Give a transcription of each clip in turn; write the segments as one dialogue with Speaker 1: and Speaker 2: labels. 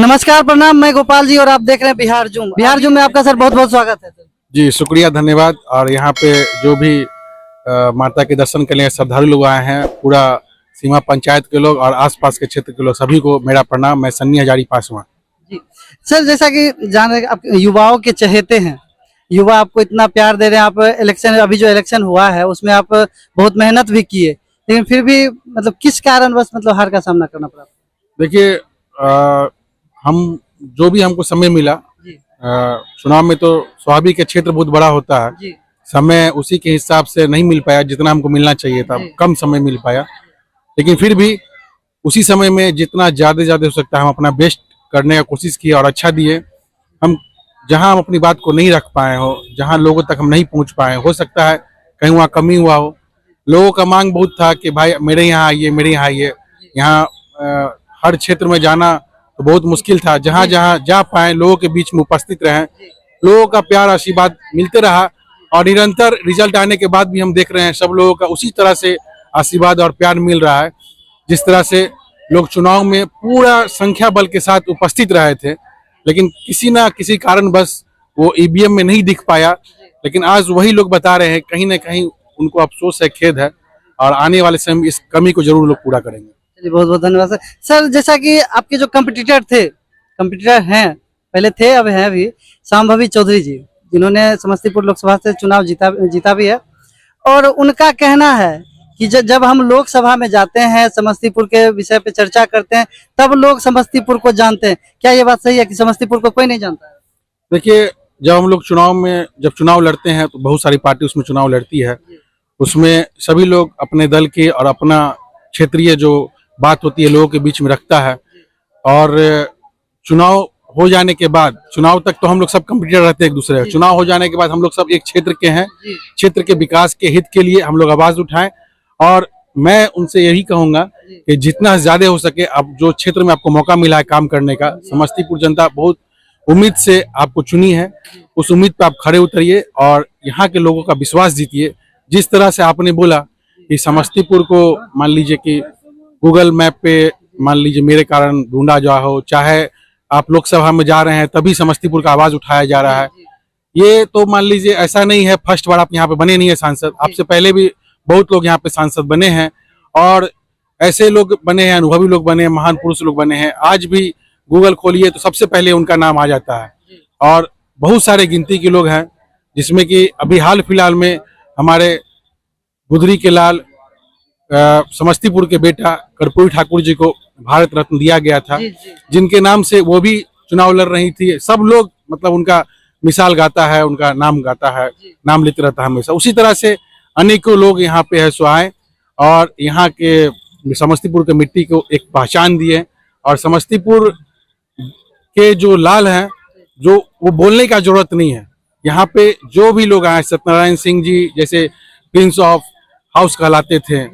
Speaker 1: नमस्कार, प्रणाम। मैं गोपाल जी और आप देख रहे हैं बिहार जूम। बिहार जूम में आपका सर बहुत बहुत स्वागत है।
Speaker 2: जी शुक्रिया, धन्यवाद। और यहाँ पे जो भी माता के दर्शन के लिए श्रद्धालु लोग आए हैं, पूरा सीमा पंचायत के लोग और आसपास के क्षेत्र के लोग, सभी को मेरा प्रणाम। मैं सन्नी हजारी पासवान।
Speaker 1: जी सर, जैसा कि जान रहे आप युवाओं के चहेते हैं, युवा आपको इतना प्यार दे रहे हैं। आप इलेक्शन, अभी जो इलेक्शन हुआ है उसमें आप बहुत मेहनत भी किए, लेकिन फिर भी मतलब किस कारणवश मतलब हार का सामना करना पड़ा?
Speaker 2: देखिए, हम जो भी हमको समय मिला, चुनाव में तो स्वाभाविक है, क्षेत्र बहुत बड़ा होता है
Speaker 1: जी।
Speaker 2: समय उसी के हिसाब से नहीं मिल पाया जितना हमको मिलना चाहिए था, कम समय मिल पाया। लेकिन फिर भी उसी समय में जितना ज्यादा हो सकता है हम अपना बेस्ट करने का कोशिश किए और अच्छा दिए। हम जहां हम अपनी बात को नहीं रख पाए हो, जहां लोगों तक हम नहीं पहुंच पाए, हो सकता है कहीं वहाँ कमी हुआ हो। लोगों का मांग बहुत था कि भाई मेरे यहाँ आइए, मेरे यहाँ आइए। यहाँ हर क्षेत्र में जाना तो बहुत मुश्किल था। जहाँ जहाँ जा पाए लोगों के बीच में उपस्थित रहें, लोगों का प्यार आशीर्वाद मिलते रहा। और निरंतर रिजल्ट आने के बाद भी हम देख रहे हैं सब लोगों का उसी तरह से आशीर्वाद और प्यार मिल रहा है, जिस तरह से लोग चुनाव में पूरा संख्या बल के साथ उपस्थित रहे थे। लेकिन किसी ना किसी कारण बस वो ईवीएम में नहीं दिख पाया। लेकिन आज वही लोग बता रहे हैं, कहीं ना कहीं उनको अफसोस है, खेद है, और आने वाले समय में इस कमी को जरूर लोग पूरा करेंगे।
Speaker 1: चलिए, बहुत बहुत धन्यवाद सर। सर, जैसा कि आपके जो कंपटीटर हैं, पहले थे अब हैं भी, शांभवी चौधरी जी, जिन्होंने समस्तीपुर लोकसभा से चुनाव जीता भी है। और उनका कहना है कि जब हम लोकसभा में जाते हैं, समस्तीपुर के विषय पे चर्चा करते हैं, तब लोग समस्तीपुर को जानते हैं। क्या ये बात सही है कि समस्तीपुर को कोई नहीं जानता है?
Speaker 2: देखिए, जब हम लोग जब चुनाव लड़ते हैं तो बहुत सारी पार्टी उसमें चुनाव लड़ती है। उसमें सभी लोग अपने दल के और अपना क्षेत्रीय जो बात होती है लोगों के बीच में रखता है। और चुनाव हो जाने के बाद, चुनाव तक तो हम लोग सब कंपटीटर रहते हैं एक दूसरे का। चुनाव हो जाने के बाद हम लोग सब एक क्षेत्र के हैं, क्षेत्र के विकास के हित के लिए हम लोग आवाज उठाएं। और मैं उनसे यही कहूंगा कि जितना ज्यादा हो सके, अब जो क्षेत्र में आपको मौका मिला है काम करने का, समस्तीपुर जनता बहुत उम्मीद से आपको चुनी है, उस उम्मीद पे आप खड़े उतरिए और यहाँ के लोगों का विश्वास जीतिए। जिस तरह से आपने बोला कि समस्तीपुर को मान लीजिए कि गूगल मैप पे मान लीजिए मेरे कारण ढूंढा जा हो, चाहे आप लोकसभा में जा रहे हैं तभी समस्तीपुर का आवाज उठाया जा रहा है, ये तो मान लीजिए ऐसा नहीं है फर्स्ट बार आप यहाँ पे बने नहीं है सांसद। आपसे पहले भी बहुत लोग यहाँ पे सांसद बने हैं और ऐसे लोग बने हैं, अनुभवी लोग बने हैं, महान पुरुष लोग बने हैं। आज भी गूगल खोलिए तो सबसे पहले उनका नाम आ जाता है। और बहुत सारे गिनती के लोग हैं, जिसमें कि अभी हाल फिलहाल में हमारे गुदरी के लाल, समस्तीपुर के बेटा कर्पूरी ठाकुर जी को भारत रत्न दिया गया था, जिनके नाम से वो भी चुनाव लड़ रही थी। सब लोग मतलब उनका मिसाल गाता है, उनका नाम गाता है, नाम लेते रहता है हमेशा। उसी तरह से अनेकों लोग यहाँ पे है सो आए और यहाँ के समस्तीपुर के मिट्टी को एक पहचान दिए। और समस्तीपुर के जो लाल हैं, जो वो बोलने का जरूरत नहीं है। यहाँ पे जो भी लोग आए, सत्यनारायण सिंह जी जैसे प्रिंस ऑफ हाउस कहलाते थे,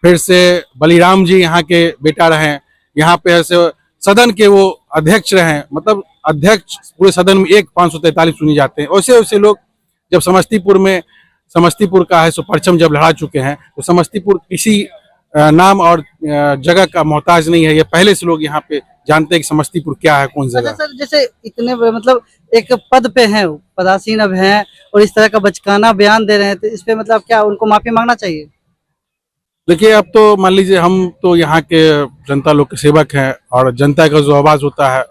Speaker 2: फिर से बलिराम जी यहाँ के बेटा रहे, यहाँ पे ऐसे सदन के वो अध्यक्ष रहे, मतलब अध्यक्ष पूरे सदन में 543 चुने जाते हैं। वैसे वैसे लोग जब समस्तीपुर का है सो परचम जब लड़ा चुके हैं, तो समस्तीपुर किसी नाम और जगह का मोहताज नहीं है। ये पहले से लोग यहाँ पे जानते हैं कि समस्तीपुर क्या है, कौन जगह।
Speaker 1: अच्छा सर, जैसे इतने मतलब एक पद पे हैं, पदासीन अब हैं और इस तरह का बचकाना बयान दे रहे हैं, तो इस पे मतलब क्या उनको माफी मांगना चाहिए?
Speaker 2: देखिए, अब तो मान लीजिए हम तो यहाँ के जनता लोग के सेवक हैं और जनता का जो आवाज होता है,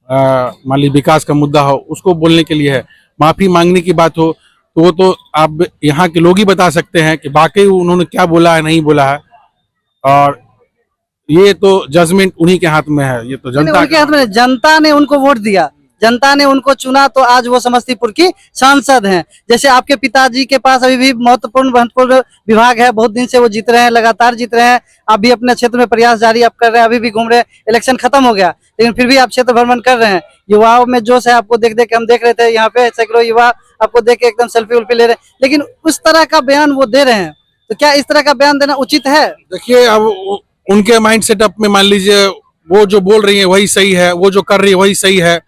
Speaker 2: मान लीजिए विकास का मुद्दा हो, उसको बोलने के लिए है। माफी मांगने की बात हो तो वो तो आप यहाँ के लोग ही बता सकते हैं कि वाकई उन्होंने क्या बोला है, नहीं बोला है। और ये तो जजमेंट उन्हीं के हाथ में है, ये तो जनता
Speaker 1: के हाथ में। जनता ने उनको वोट दिया, जनता ने उनको चुना, तो आज वो समस्तीपुर की सांसद हैं। जैसे आपके पिताजी के पास अभी भी महत्वपूर्ण विभाग है, बहुत दिन से वो जीत रहे हैं, लगातार जीत रहे हैं। आप भी अपने क्षेत्र में प्रयास जारी आप कर रहे हैं, अभी भी घूम रहे हैं। इलेक्शन खत्म हो गया लेकिन फिर भी आप क्षेत्र भ्रमण कर रहे हैं। युवाओं में जोश है, आपको देख देख के हम देख रहे थे, यहाँ पे सैकड़ों युवा आपको देख के एकदम सेल्फी उल्फी ले रहे हैं। लेकिन उस तरह का बयान वो दे रहे हैं, तो क्या इस तरह का बयान देना उचित है?
Speaker 2: देखिए, अब उनके माइंड सेटअप में मान लीजिए वो जो बोल रही है वही सही है, वो जो कर रही है वही सही है।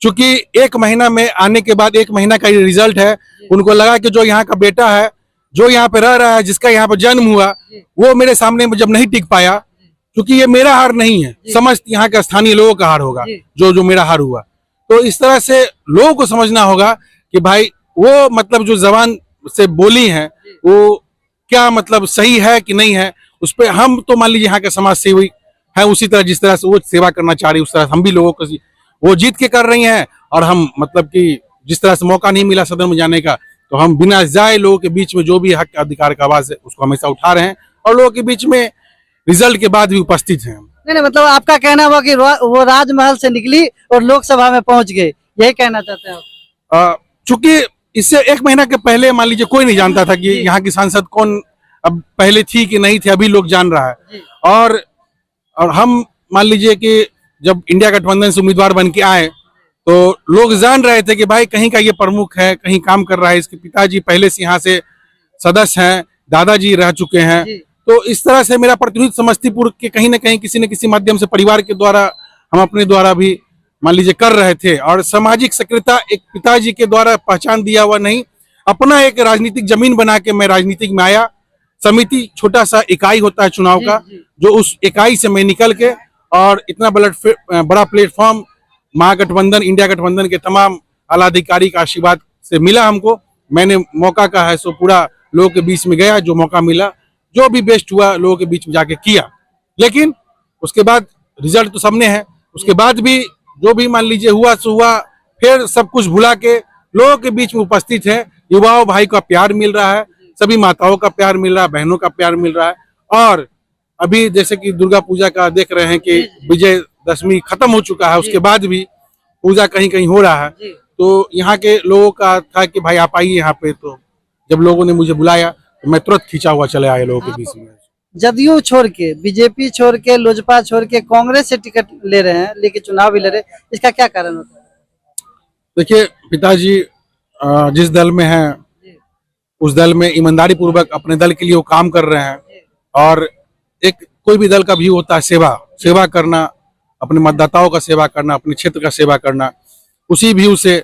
Speaker 2: क्योंकि एक महीना में आने के बाद, एक महीना का रिजल्ट है, उनको लगा कि जो यहाँ का बेटा है, जो यहाँ पे रह रहा है, जिसका यहाँ पे जन्म हुआ, वो मेरे सामने जब नहीं टिक पाया क्योंकि ये मेरा हार नहीं है, समस्त यहाँ के स्थानीय लोगों का हार होगा जो मेरा हार हुआ। तो इस तरह से लोगों को समझना होगा कि भाई वो मतलब जो जबान से बोली है वो क्या मतलब सही है कि नहीं है, उस पर हम तो मान लीजिए यहाँ के समाज सेवी है, उसी तरह जिस तरह से वो सेवा करना चाह रही है उस तरह हम भी लोगों को वो जीत के कर रही हैं, और हम मतलब कि जिस तरह से मौका नहीं मिला सदन में जाने का तो हम बिना जाए लोगों के बीच में जो भी हक अधिकार का आवाज है उसको हमेशा उठा रहे हैं और लोगों के बीच में रिजल्ट के बाद भी उपस्थित हैं।
Speaker 1: नहीं मतलब आपका कहना हुआ कि वो राजमहल से निकली और लोकसभा में पहुंच गए, यही कहना चाहते हैं आप?
Speaker 2: चूंकि इससे 1 महीना के पहले मान लीजिए कोई नहीं जानता था कि यहाँ की सांसद कौन अब पहले थी कि नहीं थी, अभी लोग जान रहा है। और हम मान लीजिए कि जब इंडिया गठबंधन से उम्मीदवार बन के आए तो लोग जान रहे थे कि भाई कहीं का ये प्रमुख है, कहीं काम कर रहा है, इसके पिताजी पहले से यहाँ से सदस्य हैं, दादाजी रह चुके हैं। तो इस तरह से मेरा प्रतिनिधित्व समस्तीपुर के कहीं ना कहीं किसी न किसी माध्यम से परिवार के द्वारा हम अपने द्वारा भी मान लीजिए कर रहे थे, और सामाजिक सक्रियता एक पिताजी के द्वारा पहचान दिया हुआ नहीं, अपना एक राजनीतिक जमीन बना के मैं राजनीतिक में आया। समिति छोटा सा इकाई होता है चुनाव का, जो उस इकाई से मैं निकल के और इतना बड़ा प्लेटफॉर्म महागठबंधन इंडिया गठबंधन के तमाम आला अधिकारी का आशीर्वाद से मिला हमको। मैंने मौका का है सो पूरा लोगों के बीच में गया, जो मौका मिला जो भी बेस्ट हुआ लोगों के बीच में जाके किया। लेकिन उसके बाद रिजल्ट तो सामने है, उसके बाद भी जो भी मान लीजिए हुआ सो हुआ, फिर सब कुछ भुला के लोगों के बीच में उपस्थित है। युवाओं भाई का प्यार मिल रहा है, सभी माताओं का प्यार मिल रहा है, बहनों का प्यार मिल रहा है। और अभी जैसे कि दुर्गा पूजा का देख रहे हैं कि विजयदशमी खत्म हो चुका है, उसके बाद भी पूजा कहीं कहीं हो रहा है। तो यहाँ के लोगों का था कि भाई आप आइए यहाँ पे, तो जब लोगों ने मुझे बुलाया तो मैं तुरंत खींचा हुआ चले आए लोगों के बीच में।
Speaker 1: जदयू छोड़ के, बीजेपी छोड़ के, लोजपा छोड़ के कांग्रेस से टिकट ले रहे हैं, लेकिन चुनाव भी लड़ रहे हैं, इसका क्या कारण होता है?
Speaker 2: देखिए पिताजी जिस दल में हैं उस दल में ईमानदारी पूर्वक अपने दल के लिए वो काम कर रहे हैं, और एक कोई भी दल का भी होता है सेवा करना, अपने मतदाताओं का सेवा करना, अपने क्षेत्र का सेवा करना। उसी व्यू से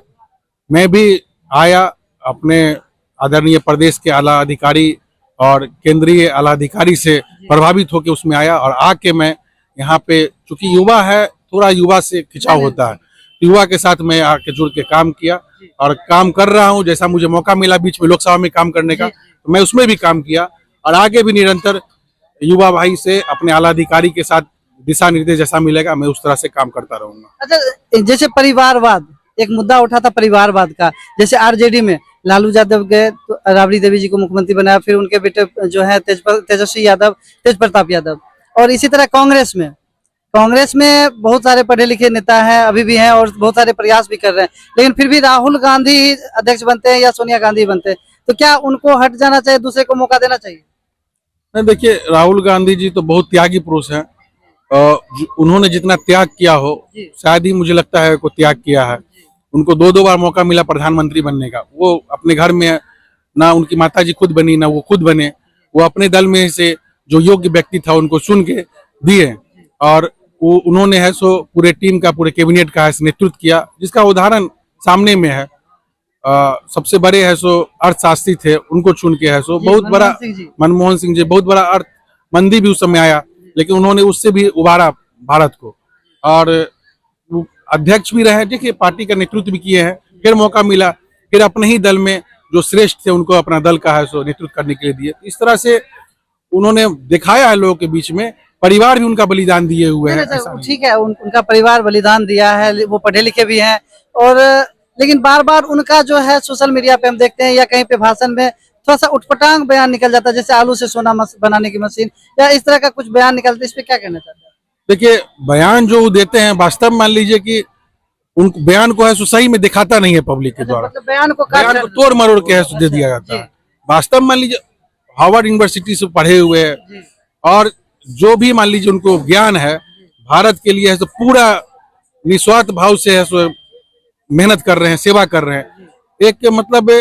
Speaker 2: मैं भी आया, अपने आदरणीय प्रदेश के आला अधिकारी और केंद्रीय आला अधिकारी से प्रभावित होकर उसमें आया, और आके मैं यहाँ पे चूंकि युवा है, थोड़ा युवा से खिंचाव होता है, युवा के साथ मैं आके जुड़ के काम किया और काम कर रहा हूँ। जैसा मुझे मौका मिला बीच में लोकसभा में काम करने का, तो मैं उसमें भी काम किया, और आगे भी निरंतर युवा भाई से अपने आला अधिकारी के साथ दिशा निर्देश जैसा मिलेगा मैं उस तरह से काम करता रहूंगा।
Speaker 1: अच्छा, जैसे परिवारवाद एक मुद्दा उठा था परिवारवाद का, जैसे आरजेडी में लालू यादव गए तो राबड़ी देवी जी को मुख्यमंत्री बनाया, फिर उनके बेटे जो है तेजस्वी यादव, तेज प्रताप यादव, और इसी तरह कांग्रेस में बहुत सारे पढ़े लिखे नेता हैं, अभी भी हैं, और बहुत सारे प्रयास भी कर रहे हैं, लेकिन फिर भी राहुल गांधी अध्यक्ष बनते हैं या सोनिया गांधी बनते हैं, तो क्या उनको हट जाना चाहिए, दूसरे को मौका देना चाहिए?
Speaker 2: नहीं, देखिए राहुल गांधी जी तो बहुत त्यागी पुरुष हैं, उन्होंने जितना त्याग किया हो शायद ही मुझे लगता है को त्याग किया है। उनको 2 बार मौका मिला प्रधानमंत्री बनने का, वो अपने घर में ना उनकी माताजी खुद बनी ना वो खुद बने, वो अपने दल में से जो योग्य व्यक्ति था उनको चुन के दिए, और वो उन्होंने है सो पूरे टीम का, पूरे कैबिनेट का है नेतृत्व किया, जिसका उदाहरण सामने में है। सबसे बड़े है सो अर्थशास्त्री थे, उनको चुन के है सो बहुत बड़ा मनमोहन सिंह जी, बहुत बड़ा अर्थ मंदी भी उस समय आया, लेकिन उन्होंने उससे भी उबारा भारत को, और अध्यक्ष भी रहे, देखिए पार्टी का नेतृत्व भी किए हैं, फिर मौका मिला, फिर अपने ही दल में जो श्रेष्ठ थे उनको अपना दल का है सो नेतृत्व करने के लिए दिए। इस तरह से उन्होंने दिखाया है लोगों के बीच में, परिवार भी उनका बलिदान दिए हुए हैं।
Speaker 1: ठीक है, उनका परिवार बलिदान दिया है, वो पढ़े लिखे भी हैं, और लेकिन बार बार उनका जो है सोशल मीडिया पे हम देखते हैं या कहीं पे भाषण में थोड़ा सा उटपटांग बयान निकल जाता है, जैसे आलू से सोना बनाने की मशीन या इस तरह का कुछ बयान निकलता है, इस पे क्या कहना चाहते हैं?
Speaker 2: देखिए बयान जो देते हैं वास्तव मान लीजिए कि उन बयान को है सो सही में दिखाता नहीं है पब्लिक के द्वारा,
Speaker 1: मतलब बयान को
Speaker 2: तोड़ मरोड़ के है सो दे दिया जाता है। वास्तव मान लीजिए हार्वर्ड यूनिवर्सिटी से पढ़े हुए हैं, और जो भी मान लीजिए उनको ज्ञान है भारत के लिए है तो पूरा निस्वार्थ भाव से है सो मेहनत कर रहे हैं, सेवा कर रहे हैं। एक मतलब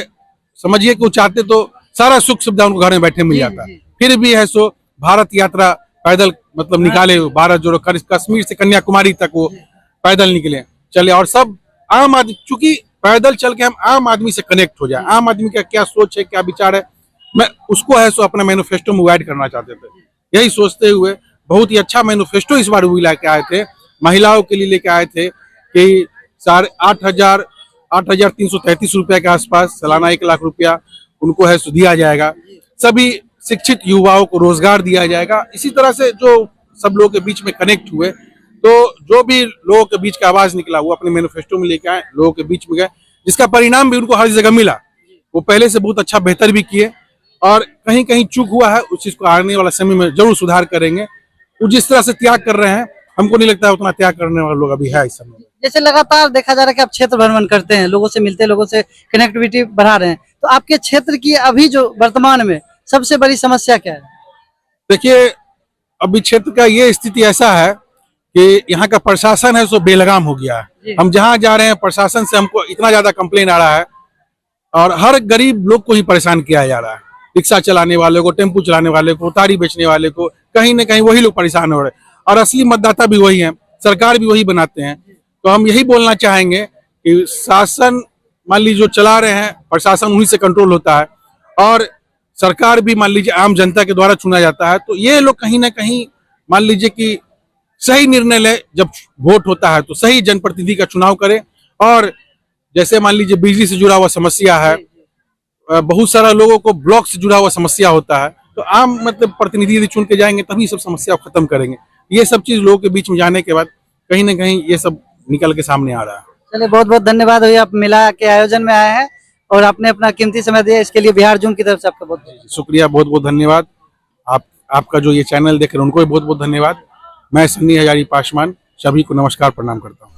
Speaker 2: समझिए कि वो चाहते तो सारा सुख सुविधा उनको घर में बैठे मिल जाता, फिर भी है सो भारत यात्रा पैदल मतलब निकाले, भारत जोड़ो कश्मीर से कन्याकुमारी तक वो पैदल निकले चले, और सब आम आदमी, चूंकि पैदल चल के हम आम आदमी से कनेक्ट हो जाए, आम आदमी का क्या सोच है, क्या विचार है, मैं उसको है सो अपना मैनिफेस्टो में ऐड करना चाहते थे। यही सोचते हुए बहुत ही अच्छा मैनिफेस्टो इस बार भी लेके आए थे, महिलाओं के लिए लेके आए थे कि 8,333 रुपए के आसपास सालाना 1 लाख रुपया उनको है सो दिया जाएगा। सभी शिक्षित युवाओं को रोजगार दिया जाएगा। इसी तरह से जो सब लोगों के बीच में कनेक्ट हुए, तो जो भी लोगों के बीच का आवाज निकला वो अपने मैनिफेस्टो में लेके आए, लोगों के बीच में गए, जिसका परिणाम भी उनको हर जगह मिला। वो पहले से बहुत अच्छा बेहतर भी किए, और कहीं कहीं चूक हुआ है उस चीज को आने वाला समय में जरूर सुधार करेंगे। वो जिस तरह से त्याग कर रहे हैं, हमको नहीं लगता है उतना त्याग करने वाले लोग अभी है इस समय में।
Speaker 1: जैसे लगातार देखा जा रहा है कि आप क्षेत्र भ्रमण करते हैं, लोगों से मिलते हैं, लोगों से कनेक्टिविटी बढ़ा रहे हैं, तो आपके क्षेत्र की अभी जो वर्तमान में सबसे बड़ी समस्या क्या है?
Speaker 2: देखिए, अभी क्षेत्र का ये स्थिति ऐसा है कि यहाँ का प्रशासन है सो बेलगाम हो गया है। हम जहाँ जा रहे हैं प्रशासन से हमको इतना ज्यादा कंप्लेन आ रहा है, और हर गरीब लोग को ही परेशान किया जा रहा है। रिक्शा चलाने वाले को, टेम्पू चलाने वाले को, तारी बेचने वाले को, कहीं न कहीं वही लोग परेशान हो रहे हैं, और असली मतदाता भी वही है, सरकार भी वही बनाते हैं। तो हम यही बोलना चाहेंगे कि शासन मान लीजिए जो चला रहे हैं, प्रशासन उन्हीं से कंट्रोल होता है, और सरकार भी मान लीजिए आम जनता के द्वारा चुना जाता है। तो ये लोग कहीं ना कहीं मान लीजिए कि सही निर्णय ले, जब वोट होता है तो सही जनप्रतिनिधि का चुनाव करें। और जैसे मान लीजिए बिजली से जुड़ा हुआ समस्या है, बहुत सारा लोगों को ब्लॉक से जुड़ा हुआ समस्या होता है, तो आम मतलब प्रतिनिधि यदि चुन के जाएंगे तभी सब समस्या को खत्म करेंगे। ये सब चीज लोगों के बीच में जाने के बाद कहीं ना कहीं ये सब निकल के सामने आ रहा है।
Speaker 1: चलिए, बहुत बहुत धन्यवाद भैया, आप मेला के आयोजन में आए हैं और आपने अपना कीमती समय दिया, इसके लिए बिहार जूम की तरफ से आपका बहुत बहुत
Speaker 2: शुक्रिया, बहुत बहुत धन्यवाद। आपका जो ये चैनल देख रहे हैं उनको भी बहुत बहुत धन्यवाद। मैं सन्नी हजारी पासवान सभी को नमस्कार प्रणाम करता हूँ।